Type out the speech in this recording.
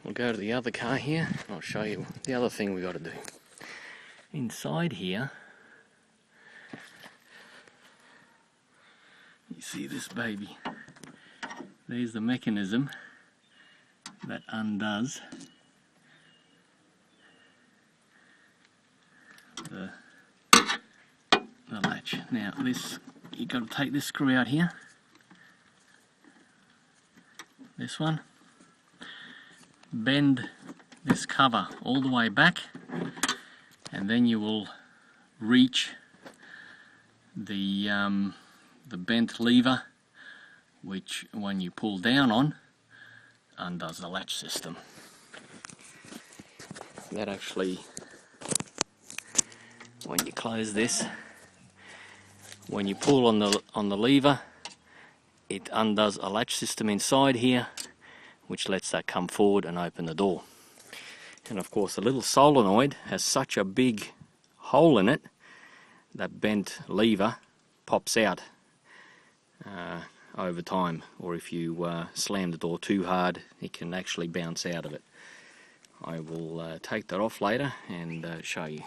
we'll go to the other car here. I'll show you the other thing we got to do. Inside here, you see this baby. There's the mechanism that undoes the latch. Now this, you've got to take this screw out here, this one, bend this cover all the way back, and then you will reach the bent lever, which when you pull down on, undoes the latch system. That actually, when you close this, when you pull on the lever, it undoes a latch system inside here, which lets that come forward and open the door. And of course the little solenoid has such a big hole in it that bent lever pops out over time, or if you slam the door too hard, it can actually bounce out of it. I will take that off later and show you.